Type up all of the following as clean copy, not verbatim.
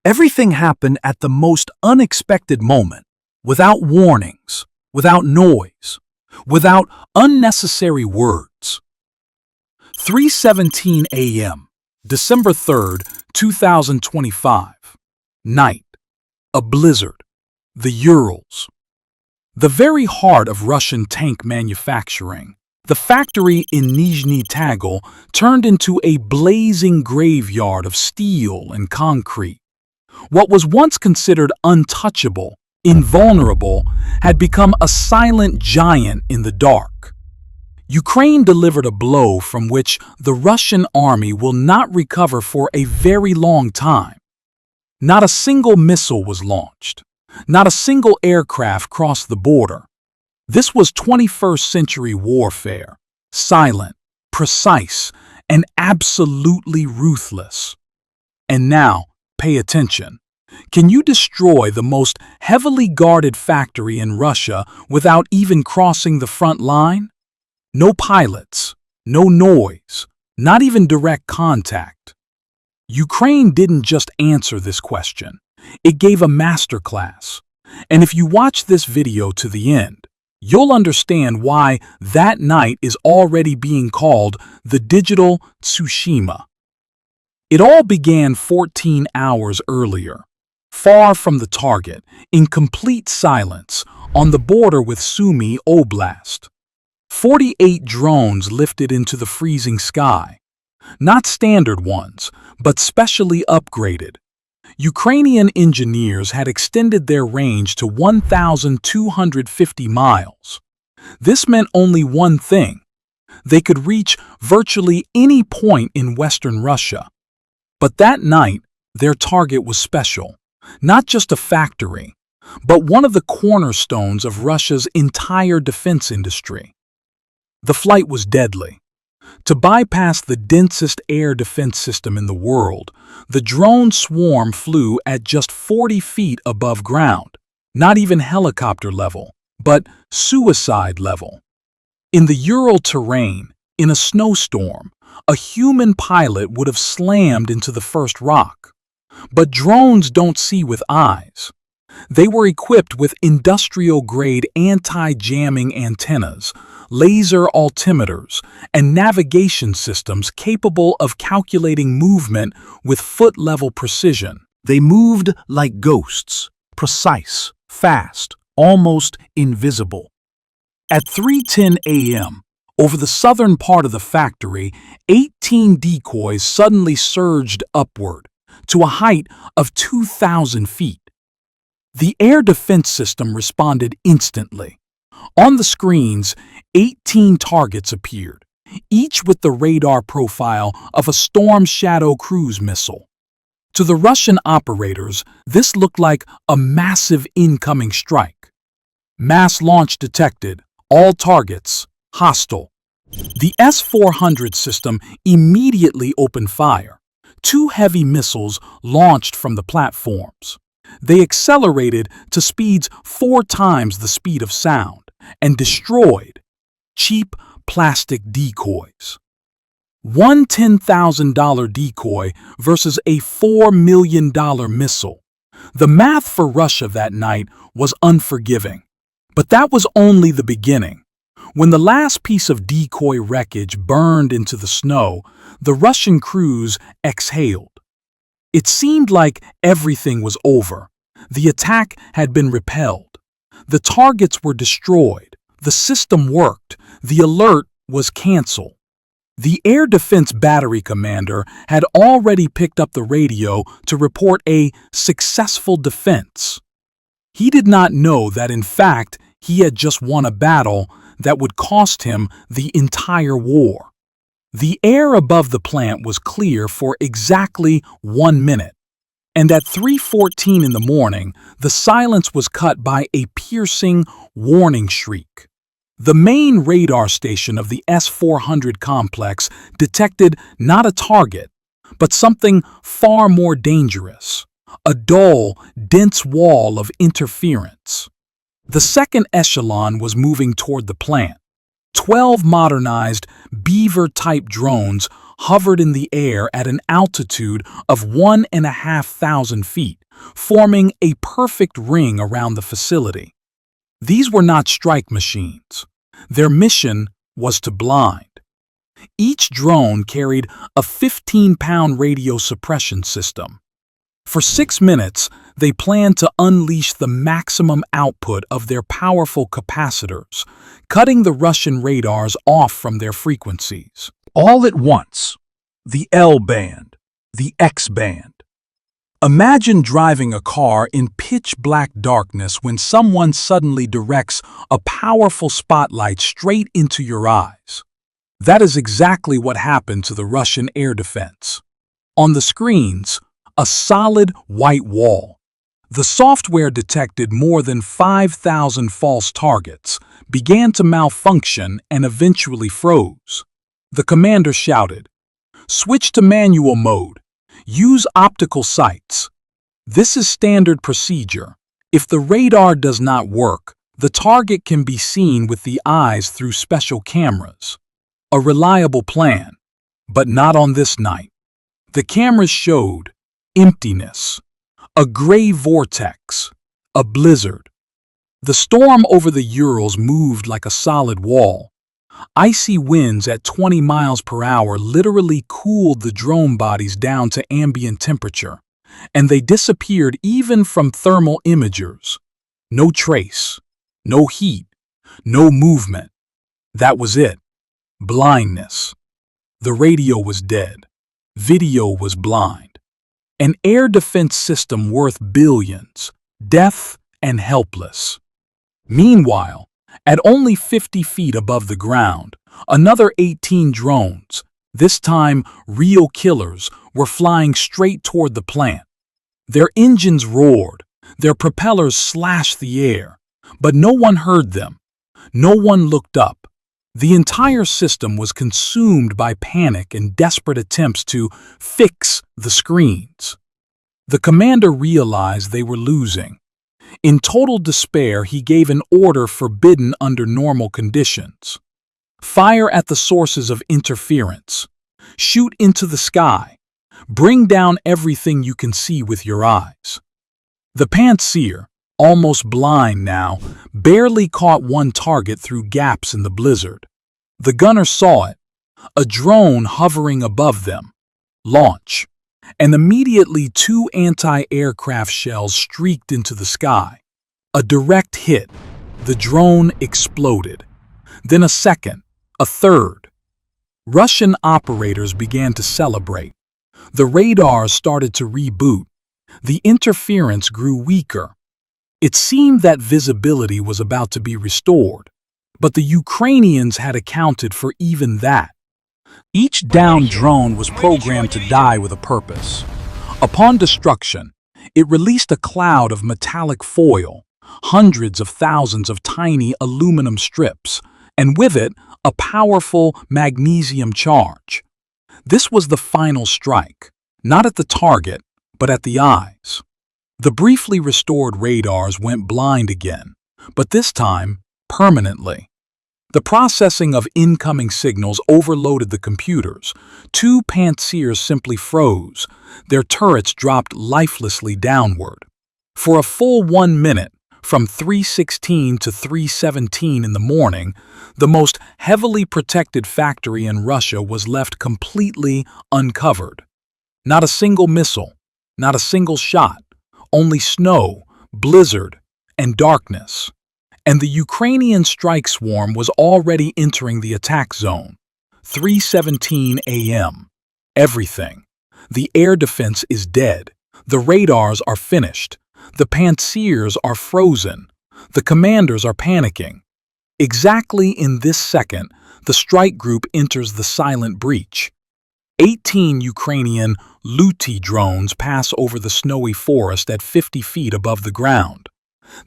Everything happened at the most unexpected moment, without warnings, without noise, without unnecessary words. 3:17 a.m., December 3rd, 2025. Night. A blizzard. The Urals. The very heart of Russian tank manufacturing, the factory in Nizhny Tagil turned into a blazing graveyard of steel and concrete. What was once considered untouchable, invulnerable, had become a silent giant in the dark. Ukraine delivered a blow from which the Russian army will not recover for a very long time. Not a single missile was launched. Not a single aircraft crossed the border. This was 21st century warfare, silent, precise, and absolutely ruthless. And now, pay attention. Can you destroy the most heavily guarded factory in Russia without even crossing the front line? No pilots, no noise, not even direct contact. Ukraine didn't just answer this question. It gave a masterclass. And if you watch this video to the end, you'll understand why that night is already being called the digital Tsushima. It all began 14 hours earlier, far from the target, in complete silence, on the border with Sumy Oblast. 48 drones lifted into the freezing sky. Not standard ones, but specially upgraded. Ukrainian engineers had extended their range to 1,250 miles. This meant only one thing. They could reach virtually any point in Western Russia. But that night, their target was special. Not just a factory, but one of the cornerstones of Russia's entire defense industry. The flight was deadly. To bypass the densest air defense system in the world, the drone swarm flew at just 40 feet above ground, not even helicopter level, but suicide level. In the Ural terrain, in a snowstorm, a human pilot would have slammed into the first rock. But drones don't see with eyes. They were equipped with industrial-grade anti-jamming antennas, laser altimeters, and navigation systems capable of calculating movement with foot-level precision. They moved like ghosts, precise, fast, almost invisible. At 3:10 a.m., over the southern part of the factory, 18 decoys suddenly surged upward to a height of 2,000 feet. The air defense system responded instantly. On the screens, 18 targets appeared, each with the radar profile of a Storm Shadow cruise missile. To the Russian operators, this looked like a massive incoming strike. Mass launch detected, all targets hostile. The S-400 system immediately opened fire. 2 heavy missiles launched from the platforms. They accelerated to speeds 4 times the speed of sound and destroyed cheap plastic decoys. One $10,000 decoy versus a $4 million missile. The math for Russia that night was unforgiving. But that was only the beginning. When the last piece of decoy wreckage burned into the snow, the Russian crews exhaled. It seemed like everything was over. The attack had been repelled. The targets were destroyed. The system worked. The alert was canceled. The air defense battery commander had already picked up the radio to report a successful defense. He did not know that, in fact, he had just won a battle that would cost him the entire war. The air above the plant was clear for exactly 1 minute. And at 3:14 in the morning, the silence was cut by a piercing warning shriek. The main radar station of the S-400 complex detected not a target, but something far more dangerous, a dull, dense wall of interference. The second echelon was moving toward the plant. 12 modernized Beaver-type drones hovered in the air at an altitude of 1,500 feet, forming a perfect ring around the facility. These were not strike machines. Their mission was to blind. Each drone carried a 15-pound radio suppression system. For 6 minutes, they planned to unleash the maximum output of their powerful capacitors, cutting the Russian radars off from their frequencies. All at once, the L band, the X band. Imagine driving a car in pitch-black darkness when someone suddenly directs a powerful spotlight straight into your eyes. That is exactly what happened to the Russian air defense. On the screens, a solid white wall. The software detected more than 5,000 false targets, began to malfunction, and eventually froze. The commander shouted, "Switch to manual mode. Use optical sights. This is standard procedure. If the radar does not work, the target can be seen with the eyes through special cameras." A reliable plan, but not on this night. The cameras showed emptiness, a gray vortex, a blizzard. The storm over the Urals moved like a solid wall. Icy winds at 20 miles per hour literally cooled the drone bodies down to ambient temperature, and they disappeared even from thermal imagers. No trace, no heat, no movement. That was it. Blindness. The radio was dead. Video was blind. An air defense system worth billions, deaf and helpless. Meanwhile, at only 50 feet above the ground, another 18 drones, this time real killers, were flying straight toward the plant. Their engines roared, their propellers slashed the air, but no one heard them. No one looked up. The entire system was consumed by panic and desperate attempts to fix the screens. The commander realized they were losing. In total despair, he gave an order forbidden under normal conditions. Fire at the sources of interference. Shoot into the sky. Bring down everything you can see with your eyes. The Pantsir, almost blind now, barely caught one target through gaps in the blizzard. The gunner saw it, a drone hovering above them. Launch. And immediately 2 anti-aircraft shells streaked into the sky. A direct hit. The drone exploded. Then a second, a third. Russian operators began to celebrate. The radars started to reboot. The interference grew weaker. It seemed that visibility was about to be restored, but the Ukrainians had accounted for even that. Each downed drone was programmed to die with a purpose. Upon destruction, it released a cloud of metallic foil, hundreds of thousands of tiny aluminum strips, and with it, a powerful magnesium charge. This was the final strike, not at the target, but at the eyes. The briefly restored radars went blind again, but this time, permanently. The processing of incoming signals overloaded the computers. 2 Pantsirs simply froze. Their turrets dropped lifelessly downward. For a full 1 minute, from 3:16 to 3:17 in the morning, the most heavily protected factory in Russia was left completely uncovered. Not a single missile, not a single shot, only snow, blizzard, and darkness. And the Ukrainian strike swarm was already entering the attack zone. 3:17 a.m. Everything. The air defense is dead. The radars are finished. The Pantsirs are frozen. The commanders are panicking. Exactly in this second, the strike group enters the silent breach. 18 Ukrainian Luti drones pass over the snowy forest at 50 feet above the ground.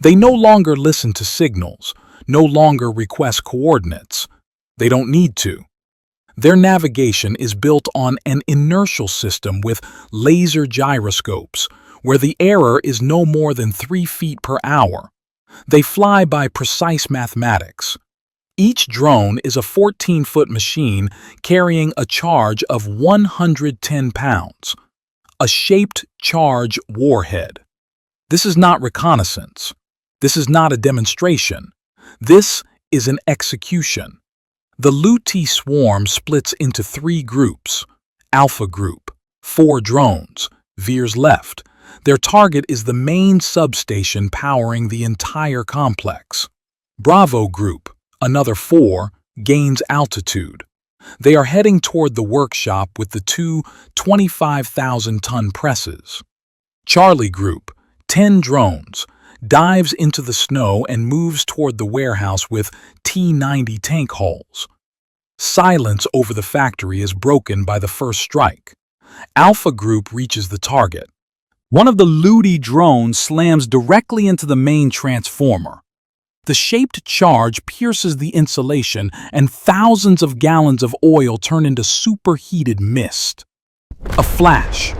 They no longer listen to signals, no longer request coordinates. They don't need to. Their navigation is built on an inertial system with laser gyroscopes, where the error is no more than 3 feet per hour. They fly by precise mathematics. Each drone is a 14-foot machine carrying a charge of 110 pounds, a shaped charge warhead. This is not reconnaissance. This is not a demonstration. This is an execution. The Nizhny swarm splits into 3 groups. Alpha Group, 4 drones, veers left. Their target is the main substation powering the entire complex. Bravo Group, another 4, gains altitude. They are heading toward the workshop with the 2 25,000-ton presses. Charlie Group, 10 drones, dives into the snow and moves toward the warehouse with T-90 tank hulls. Silence over the factory is broken by the first strike. Alpha Group reaches the target. One of the Nizhny drones slams directly into the main transformer. The shaped charge pierces the insulation and thousands of gallons of oil turn into superheated mist. A flash,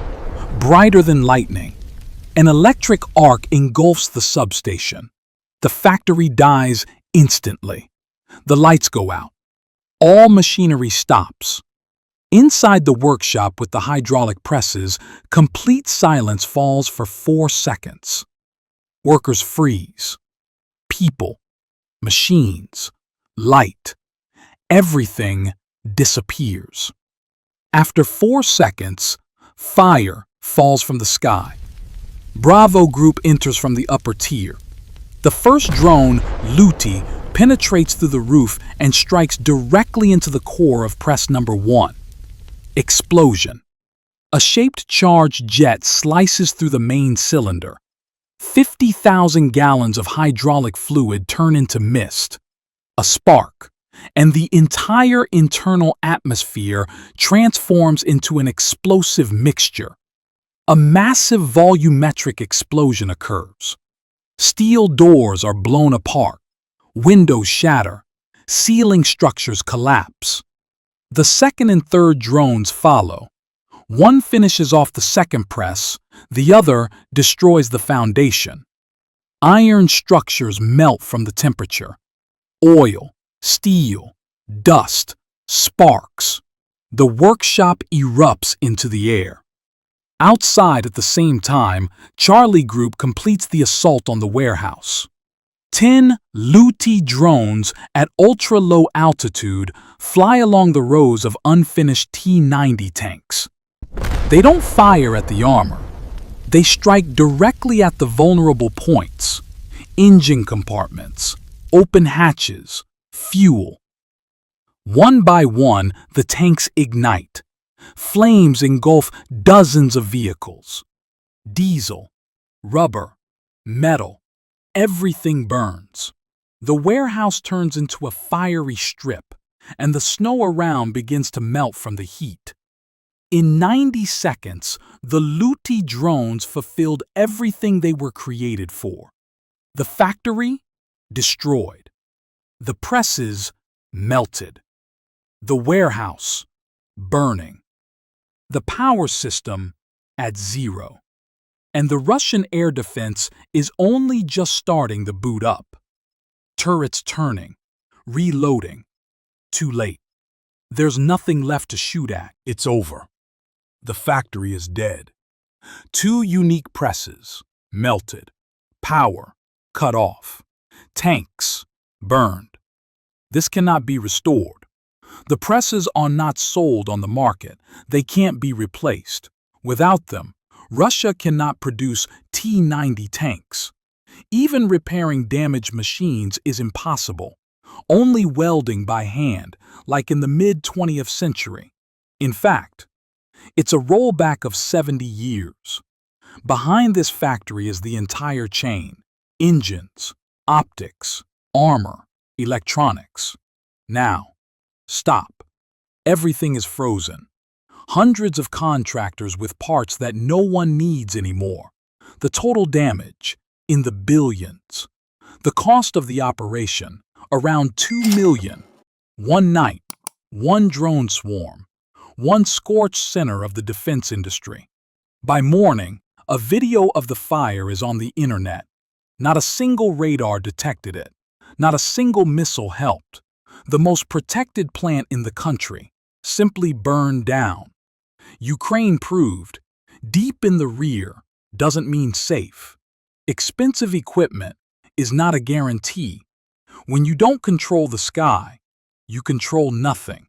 brighter than lightning. An electric arc engulfs the substation. The factory dies instantly. The lights go out. All machinery stops. Inside the workshop with the hydraulic presses, complete silence falls for 4 seconds. Workers freeze. People, machines, light, everything disappears. After 4 seconds, fire falls from the sky. Bravo Group enters from the upper tier. The first drone, Nizhny, penetrates through the roof and strikes directly into the core of press number 1. Explosion. A shaped charge jet slices through the main cylinder. 50,000 gallons of hydraulic fluid turn into mist. A spark, and the entire internal atmosphere transforms into an explosive mixture. A massive volumetric explosion occurs. Steel doors are blown apart. Windows shatter. Ceiling structures collapse. The second and third drones follow. One finishes off the second press, the other destroys the foundation. Iron structures melt from the temperature. Oil, steel, dust, sparks. The workshop erupts into the air. Outside at the same time, Charlie Group completes the assault on the warehouse. 10 Nizhny drones at ultra-low altitude fly along the rows of unfinished T-90 tanks. They don't fire at the armor. They strike directly at the vulnerable points: engine compartments, open hatches, fuel. One by one, the tanks ignite. Flames engulf dozens of vehicles. Diesel, rubber, metal, everything burns. The warehouse turns into a fiery strip, and the snow around begins to melt from the heat. In 90 seconds, the Nizhny drones fulfilled everything they were created for. The factory, destroyed. The presses, melted. The warehouse, burning. The power system, at 0. And the Russian air defense is only just starting to boot up. Turrets turning, reloading. Too late. There's nothing left to shoot at. It's over. The factory is dead. 2 unique presses, melted. Power, cut off. Tanks, burned. This cannot be restored. The presses are not sold on the market. They can't be replaced. Without them, Russia cannot produce T-90 tanks. Even repairing damaged machines is impossible. Only welding by hand, like in the mid-20th century. In fact, it's a rollback of 70 years. Behind this factory is the entire chain: engines, optics, armor, electronics. Now, stop. Everything is frozen. Hundreds of contractors with parts that no one needs anymore. The total damage, in the billions. The cost of the operation, around $2 million. One night, one drone swarm, one scorched center of the defense industry. By morning, a video of the fire is on the internet. Not a single radar detected it. Not a single missile helped. the most protected plant in the country, simply burned down. Ukraine proved, deep in the rear doesn't mean safe. Expensive equipment is not a guarantee. When you don't control the sky, you control nothing.